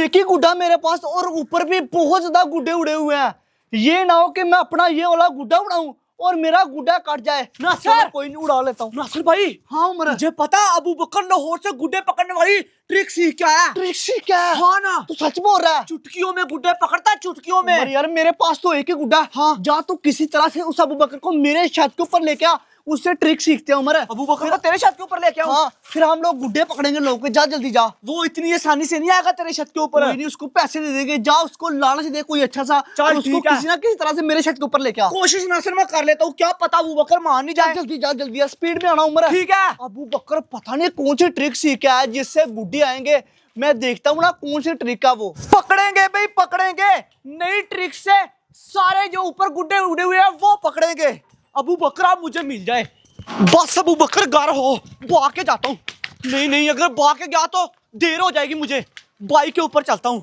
एक ही गुड्डा मेरे पास और ऊपर भी बहुत ज्यादा गुड्डे उड़े हुए हैं। ये ना हो कि मैं अपना ये वाला गुड्डा उड़ाऊं और मेरा गुड्डा कट जाए। नासिर कोई नहीं, उड़ा लेता हूँ। नासिर भाई, हाँ उमर, मुझे पता अबू बकर लाहौर से गुड्डे पकड़ने वाली ट्रिक सीख के आया। ट्रिक सीख क्या है? हाँ ना, तू सच बोल रहा है? चुटकियों में गुड्डे पकड़ता है, चुटकियों में। यार मेरे पास तो एक ही गुड्डा। हाँ, जा तू किसी तरह से उस अबू बकर को मेरे छत के ऊपर लेके आ, उससे ट्रिक सीखते हैं उमर। अबू बकर को तेरे छत के ऊपर लेके आओ। हाँ, फिर हम लोग गुड्डे पकड़ेंगे लोगों के। जा जल्दी जा। वो इतनी आसानी से नहीं आएगा तेरे छत के ऊपर। कोई नहीं, उसको पैसे दे देंगे। जा उसको लालच दे कोई अच्छा सा, चल और उसको ठीक है। किसी ना किसी तरह से मेरे छत के ऊपर लेके आ। कोशिश नासिर मैं कर लेता हूँ, क्या पता अबू बकर मान नहीं जाए। जल्दी जा, जल्दी स्पीड में आना उमर। ठीक है। अबू बकर पता नहीं कौन सी ट्रिक सीखा है जिससे गुड्डे आएंगे। मैं देखता हूँ ना कौन सी ट्रिक है वो। पकड़ेंगे भाई, पकड़ेंगे। नई ट्रिक से सारे जो ऊपर गुड्डे उड़े हुए हैं वो पकड़ेंगे। अबू बकर आप मुझे मिल जाए बस। अबू बकर घर हो, भाग के जाता हूँ। नहीं नहीं, अगर भाग के गया तो देर हो जाएगी मुझे। बाइक के ऊपर चलता हूँ,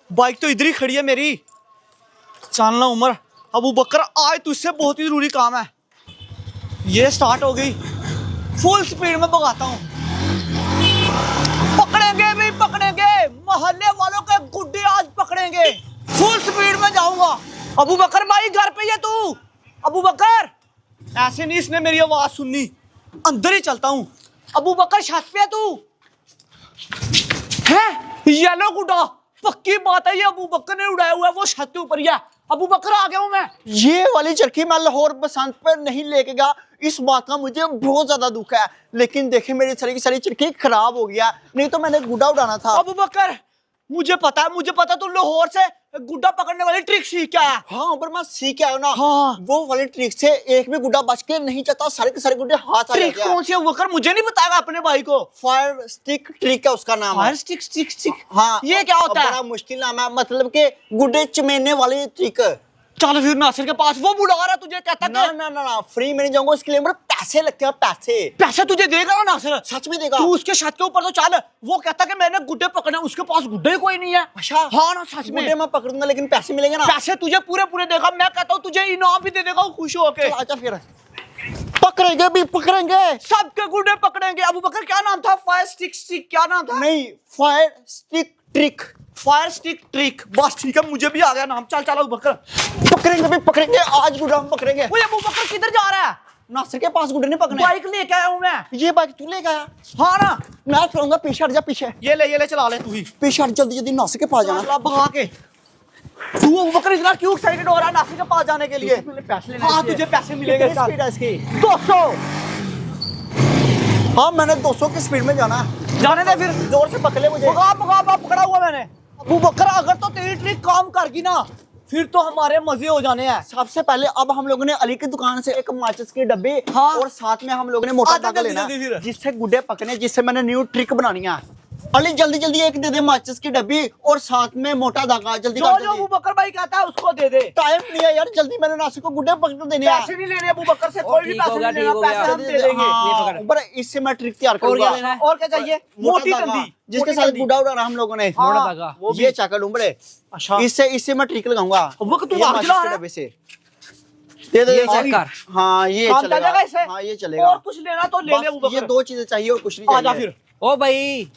बाइक तो इधर ही खड़ी है मेरी। चलना उमर। अबू बकर आज तुझसे बहुत ही जरूरी काम है। ये स्टार्ट हो गई, फुल स्पीड में भगाता हूँ। पकड़ेंगे भी पकड़ेंगे, मोहल्ले वालों के गुड्डे आज पकड़ेंगे। फुल स्पीड में जाऊंगा। अबू बकर भाई घर पे ही है तू? अबू बकर, ऐसे नहीं, इसने मेरी आवाज सुननी। अंदर ही चलता हूँ। अबू बकर छत पे है तू? है येलो गुड्डा, पक्की बात है ये अबू बकर ने उड़ाया हुआ है, वो छत के ऊपर ही है। अबू बकर आ गया हूं मैं। ये वाली चरखी मैं लाहौर बसंत पर नहीं लेके गया, इस बात का मुझे बहुत ज्यादा दुख है। लेकिन देखे मेरी सारी की सारी चरखी खराब हो गया, नहीं तो मैंने गुड्डा उड़ाना था। अबू बकर मुझे पता है, मुझे पता तू लाहौर से गुड्डा पकड़ने वाली ट्रिक सीख के आया। हाँ पर मैं सीख के आया ना। हाँ। वो वाली ट्रिक से एक भी गुड्डा बच के नहीं जाता, सारे के सारे गुड्डे हाथ आ ट्रिक जाते हैं। कौन सी है अबू बकर? मुझे नहीं बताएगा अपने भाई को। फायर स्टिक ट्रिक है उसका नाम है। Fire stick stick stick. हाँ, ये क्या होता है? बड़ा मुश्किल नाम है, मतलब के गुड्डे चमेने वाली ट्रिक। चल फिर नासिर के पास, वो बुला रहा तुझे, कहता ना कि ना ना ना, फ्री में नहीं जाऊंगा, इसके लिए मेरे पैसे लगते हैं, पैसे। पैसे तुझे देगा ना नासिर? सच में देगा। तू उसके छत के ऊपर तो चल। वो कहता कि मैंने गुड्डे पकड़े, उसके पास गुड्डे ही कोई नहीं है। अच्छा। हाँ ना, सच में। गुड्डे मैं पकड़ूंगा लेकिन पैसे मिलेंगे ना? पैसे तुझे पूरे पूरे देगा। मैं कहता हूँ तुझे इनाम भी दे देगा खुश होके। चल आजा फिर, पकड़ेंगे भी पकड़ेंगे, सबके गुड्डे पकड़ेंगे। अबू बकर क्या नाम था? फायर स्टिक स्टिक क्या नाम था? नहीं fire stick trick. Fire stick trick, बस ठीक है, मुझे भी आ गया नाम। चल चल अबू बकर, पकड़ेंगे भी पकड़ेंगे, आज गुड्डा हम पकड़ेंगे। ओए अबू बकर किधर जा रहा है? नासिर के पास गुड्डे नहीं पकड़ने। बाइक लेके आया हूँ मैं। ये बाइक तू ले गया? हाँ ना, मैं चलाऊंगा, पीछे हट जा, पीछे ये ले चला ले तू ही। पीछे हट, जल्दी जल्दी नासिर के पास जाना। चला भगा के। तू अबू बकर इतना क्यों एक्साइटेड हो रहा है नासिर के पास जाने के लिए? पैसे लेने। हाँ तुझे पैसे मिलेंगे। कितनी स्पीड है इसकी? 200। हाँ मैंने 200 की स्पीड में जाना है। जाने दे फिर, जोर से पकड़े मुझे। भगा भगा भगा, पकड़ा हुआ मैंने। अबू बकर अगर तो तेरी ट्रिक काम कर गई ना, फिर तो हमारे मजे हो जाने हैं। सबसे पहले अब हम लोगों ने अली की दुकान से एक माचिस के डब्बे, हाँ। और साथ में हम लोगों ने मोटा आजा धागा जल्दी लेना जल्दी फिर। जिससे गुड्डे पकने, जिससे मैंने न्यू ट्रिक बनानी है। अली जल्दी जल्दी एक दे दे माचिस की डब्बी और साथ में मोटा धागा, जल्दी जो कर जो अबू बकर भाई कहता है उसको दे दे। टाइम नहीं है यार, जल्दी मैंने नासिर को गुड्डे पकड़ देने हैं। पैसे नहीं लेने अबू बकर से, कोई भी ठीक पैसे हो गया, नहीं लेना, ठीक हो गया। पैसे हम दे देंगे। हाँ, ऊपर इससे मैं ट्रिक तैयार करूंगा। क्या लेना है? और क्या चाहिए? मोटी डंडी, जिसके साथ गुड्डा उड़ाना हम लोगों ने। हाँ, मोटा धागा। वो भी। ये चाकल उम्बरे। अच्छा, इससे मैं ट्रिक लगाऊंगा। वो तू ये आग माचिस जला के रहा है? डब्बे से दे दे। ये चेक कर। हाँ ये काम चल चलेगा। जाएगा इससे? हाँ ये चलेगा। और कुछ लेना तो ले ले अबू बस ये बकर। 2 चीजें चाहिए और कुछ नहीं आजा चाहिए। फिर, ओ भाई,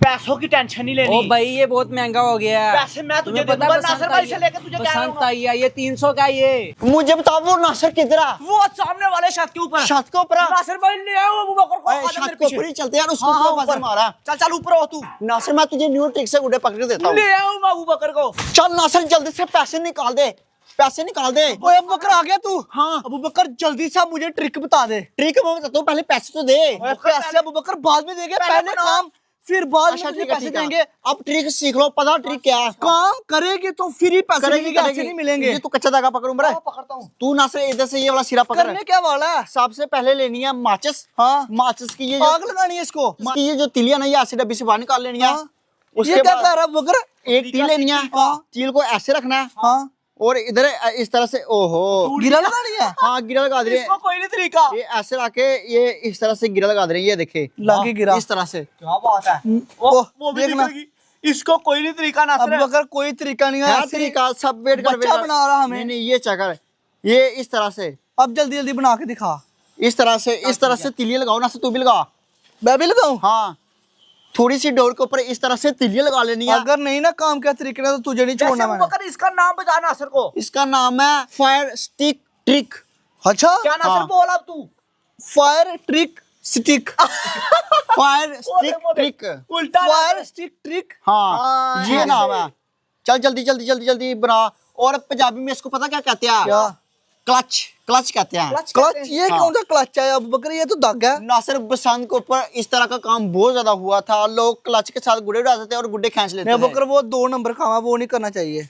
पैसों की टेंशन नहीं लेनी। ओ भाई ये बहुत महंगा हो गया है। पैसे मैं तुझे तुम्हें दे पता दूंगा, है नासिर भाई से लेके तुझे क्या बसंत दूंगा? आई है, ये 300 का ये। मुझे बताओ वो नासिर किधर है? वो सामने वाले छत के ऊपर। छत के ऊपर है? नासिर भाई ले आओ अबू बकर को। अरे, आजा छत मेरे के ऊपर पीछे। ही चलते यार, उसको हाँ, क्यों ऊपर। आवाज मारा? चल चल ऊपर हो तू। नासिर मैं तुझे न्यू ट्रिक से गुड्डे पकड़ के देता हूँ। ले आओ मैं अबू बकर को। चल नासिर जल्दी से पैसे निकाल दे, पैसे निकाल दे। ओए अबू बकर आ गया तू? हाँ अबू बकर जल्दी से मुझे ट्रिक बता दे। ट्रिक मैं बताता हूँ, पहले पैसे तो दे। ओए, पैसे अबू बकर बाद में देंगे, पहले बना। काम, फिर बाद अच्छा में तुझे ठीक है, पैसे ठीक है। देंगे। अब ट्रिक सीख लो, पता ट्रिक क्या है? काम करेगी तो फिर ही पैसे मिलेंगे, ऐसे नहीं मिलेंगे। ये तू कच्चा धागा पकड़ उम्र। हाँ, पकड़ता हूँ। तू नासिर इधर से ये वाला सिरा पकड़। करने क्या वाला है? सबसे पहले लेनी है माचिस। हाँ, माचिस की ये आग लगानी है इसको। इसकी ये जो तिलियां ना, ये ऐसे डब्बी से बाहर निकाल लेनी है। हाँ। उसके ये क्या बाद कर रहा है अबू बकर? एक तिल लेनी है। हाँ। तिल को ऐसे रखना है हाँ, और इधर इस तरह से, ओहो गिरा लगानी है। हाँ गिरा लगा दे रही इसको है। कोई नहीं तरीका। ये ऐसे रखे, ये इस तरह से गिरा लगा दे रही है, ये देखे लाके गिरा। इस तरह से। क्या बात है? वो भी देखना। निकलेगी। इसको कोई नहीं तरीका नासिर। अब अगर कोई तरीका नहीं है, ऐसे ही तरीका सब वेट कर, बच्चा बना रहा हमें। नहीं नहीं ये चक्कर, ये इस तरह से, अब जल्दी जल्दी बना के दिखा। इस तरह से तिलियां लगाओ ना, से तू भी लगा। मैं भी लगाऊं? हाँ थोड़ी सी डोर के ऊपर इस तरह से तिलियां लगा लेनी है। अगर नहीं ना काम किया तरीके से तो तुझे नहीं छोड़ना अबू मैंने। बकर इसका नाम बता नासिर को। इसका नाम है फायर स्टिक ट्रिक। अच्छा क्या नासिर हाँ। बोल अब तू। Fire trick stick. Fire stick trick. उल्टा फायर स्टिक ट्रिक। हाँ ये नाम है। चल जल्दी जल्दी जल्दी जल्दी बना। और पंजाबी में इसको पता क्या कहते हैं? क्या? क्लच। क्लच कहते हैं। क्लच? ये हाँ। कौन सा क्लच है अबू बकर? ये तो दाग है। नासिर बसंत के ऊपर इस तरह का काम बहुत ज्यादा हुआ था। लोग क्लच के साथ गुड्डे उड़ाते थे और गुड्डे खींच लेते नहीं थे। बकर वो 2 नंबर काम है, वो नहीं करना चाहिए।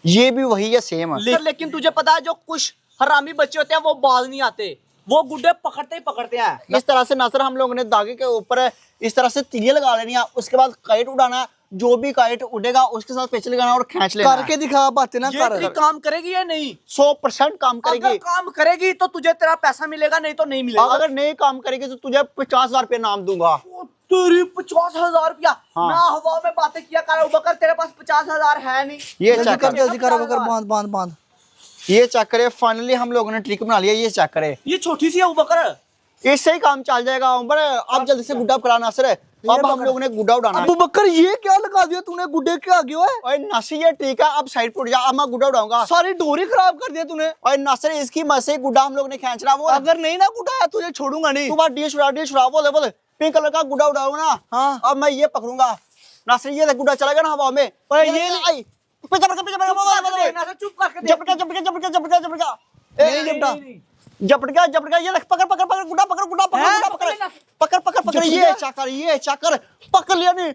ये भी वही है, सेम है। लेकिन तुझे पता है जो कुछ हरामी बच्चे होते हैं वो बाज नहीं आते, वो गुड्डे पकड़ते ही पकड़ते हैं। इस तरह से नासिर हम लोगों ने धागे के ऊपर इस तरह से तिलियां लगा लेनी है। उसके बाद काइट उड़ाना है। जो भी काइट उड़ेगा उसके साथ पेच लगाना और खींच लेना है। करके दिखा बातें ना ये कर। ट्रिक काम करेगी या नहीं? 100% काम अगर करेगी। काम करेगी तो तुझे तेरा पैसा मिलेगा, नहीं तो नहीं मिलेगा। अगर नहीं काम करेगी तो तुझे 50,000 रुपये नाम दूंगा। ओ, तेरी 50,000 रुपया। हाँ। ना हवा में बातें किया कर अबू बकर, तेरे पास 50,000 है नहीं। ये जल्दी चेक कर कर, जल्दी कर बकर, बांध बांध बांध। ये चेक करे। फाइनली हम लोगों ने ट्रिक बना लिया। ये चेक करे, ये छोटी सी है अबू बकर। इससे ही काम चल जाएगा। उमर अब जल्दी से गुड्डा करा नासिर। अब हम लोगों ने गुड्डा उड़ाना है। अबू बकर ये क्या लगा दिया तूने गुड्डे के आगे? ओए ओए नासिर ये ठीक है, अब साइड पर उठ जा। अब मैं गुड्डा उड़ाऊंगा। सारी डोरी खराब कर दिया तूने। ओए नासिर इसकी मदद से गुड्डा हम लोग ने खींचना। वो अगर नहीं ना गुड्डा तुझे छोड़ूंगा नहीं। तू बात डील छुड़ा बोले बोले। पिंक कलर का गुड्डा उड़ाऊंगा ना। हाँ। अब मैं ये पकड़ूंगा नासिर। ये गुड्डा चलेगा ना हवा में। ओए ये नहीं। आई पीछे पकड़ पीछे पकड़ चुप करके देख। झपटका झपटका झपटका झपटका झपटका नहीं झपटा। झपटका झपटका। ये देख पकड़ पकड़ पकड़ गुड्डा पकड़ गुड्डा पकड़ हैं? गुड्डा पकड़ पकड़ पकड़ पकड़। ये चाकर पकड़ लिया नहीं।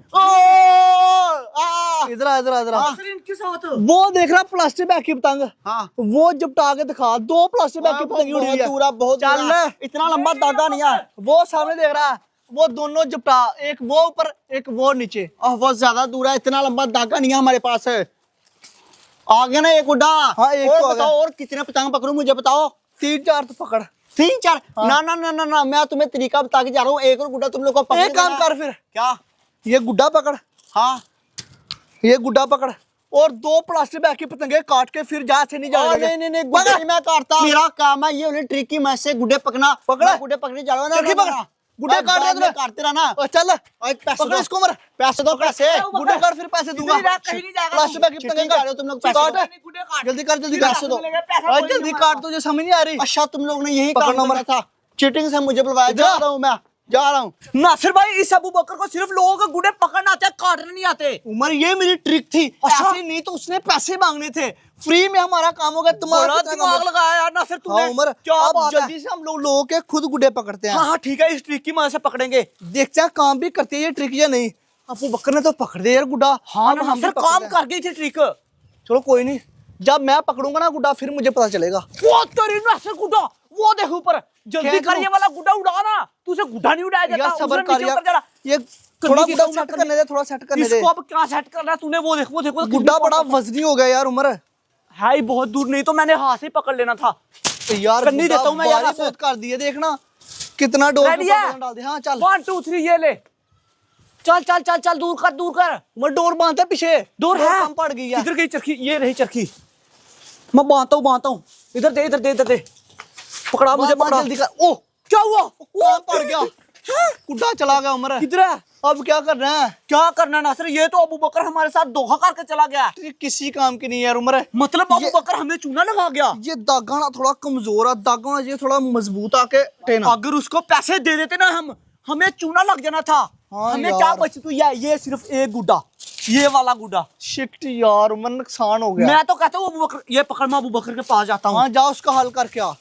इधर आ इधर आ इधर आ। नासिर इनके साथ। वो देख रहा प्लास्टिक बैग की पतंग। हाँ वो झपटा के दिखा। 2 प्लास्टिक बैग की पतंग उड़ी हुई है। दूरा बहुत चल दूरा। इतना लंबा धागा नहीं है। वो सामने देख रहा है। वो दोनों झपटा, एक वो ऊपर एक वो नीचे। बहुत ज्यादा दूर है। इतना लंबा धागा नहीं है हमारे पास। आ गया ना एक गुड्डा। हाँ, एक और तो आ गया। बताओ और कितने पतंग पकड़ूं मुझे बताओ। 3-4 तो पकड़। 3-4? ना ना ना ना ना, मैं तुम्हें तरीका बता के जा रहा हूँ। एक और गुड्डा तुम लोग को पकड़ एक काम देना है। कर फिर, क्या? ये गुड्डा पकड़, हाँ ये गुड्डा पकड़ और 2 प्लास्टिक बैग की पतंगे काट के फिर जा से नहीं जाएगा। नहीं नहीं नहीं, गुड्डे नहीं मैं काटता। मेरा काम है ये उन्हें ट्रिक की मदद से गुड्डे पकड़ना। पकड़ा? मैं गुड्डे पकड़ने जा रहा हूँ ना। चरखी पकड़। गुड्डे काट रहे तूने। काटते रहना। और चल और पैसे पकड़ दो। इसको मर। पैसे दो पैसे। गुड्डे काट फिर पैसे दूंगा। इधर ही रह, कहीं नहीं जाएगा प्लास्टिक बैग की चिट्ठी पतंगे काट रहे हो तुम लोग, पैसे काट। दो। गुड्डे काट। जल्दी कर जल्दी पैसे कर। दो। और जल्दी काट, तुझे समझ नहीं आ रही। अच्छा तुम लोग ने यही पकड़ना काम करना मत। था। चीटिंग से मुझे बुलवाया। जा रहा हूँ मैं, जा रहा हूँ। नासिर भाई इस अबू बकर को सिर्फ लोगों को गुड्डे पकड़ना आते हैं, काटने नहीं आते। उमर ये मेरी ट्रिक थी। अच्छा। ऐसे नहीं तो उसने पैसे मांगने थे। फ्री में हमारा काम होगा। बड़ा तुम्हारा दिमाग लगाया यार नासिर तूने। हाँ उमर, क्या अब बात है। जल्दी से हम लोगों के खुद गुड्डे पकड़ते हैं। हाँ हाँ ठीक है, इस ट्रिक की मदद से पकड़ेंगे। देखते हैं काम भी करती है ये ट्रिक या नहीं। अबू बकर ने तो पकड़ दिया यार गुड्डा। हाँ अब हम भी नासिर पकड़ते काम हैं। कर गई थी ट्रिक। चलो कोई नहीं, जब मैं पकड़ूंगा ना गुड्डा फिर मुझे पता चलेगा। वो तेरी नासिर गुड्डा, वो देख ऊपर। जल्दी क्या कर करूं? ये वाला गुड्डा उड़ाना। तुझे गुड्डा नहीं उड़ाया जाता। यार सबर उसने कर नीचे यार, उतर जाना। ये थोड़ा गुड्डा सेट करने दे, थोड़ा सेट करने दे। इसको अब क्या सेट करना है तूने? वो देख वो देखो गुड्डा बड़ा वजनी हो गया यार उमर। है ही बहुत दूर, नहीं तो मैंने हाथ से पकड़ लेना था। यार करनी गुड्डा देता हूं मैं यार भारी आपसे। बहुत कर दिए, देखना कितना डोर Ready है? डाल दे। हाँ चल 1 2 3 ये ले। चल चल चल चल, दूर कर दूर कर। उमर डोर बांधते पीछे। डोर है कम पड़ गई है। इधर गई चरखी, ये रही चरखी। मैं बांधता हूँ। इधर दे इधर दे इधर दे। पकड़ा मुझे, बांध पकड़ा। जल्दी कर। ओ क्या हुआ? काम पड़ गया। गुड्डा चला गया उमर। किधर है? अब क्या करना है? क्या करना नासिर? ये तो अबू बकर हमारे साथ धोखा करके चला गया। ये किसी काम की नहीं है यार उमर। मतलब अबू बकर हमें चूना लगा गया। ये दागा ना थोड़ा कमजोर है, दागा ना ये थोड़ा मजबूत आके टेना। अगर उसको पैसे दे देते ना हम, हमें चूना लग जाना था। हाँ हमें यार। क्या बची? तू ये सिर्फ एक गुड्डा, ये वाला गुड्डा। शिट यार उमर, नुकसान हो गया। मैं तो कहता हूँ अबू बकर, ये पकड़, मैं अबू बकर के पास जाता हूँ। हाँ जा उसका हल करके आ।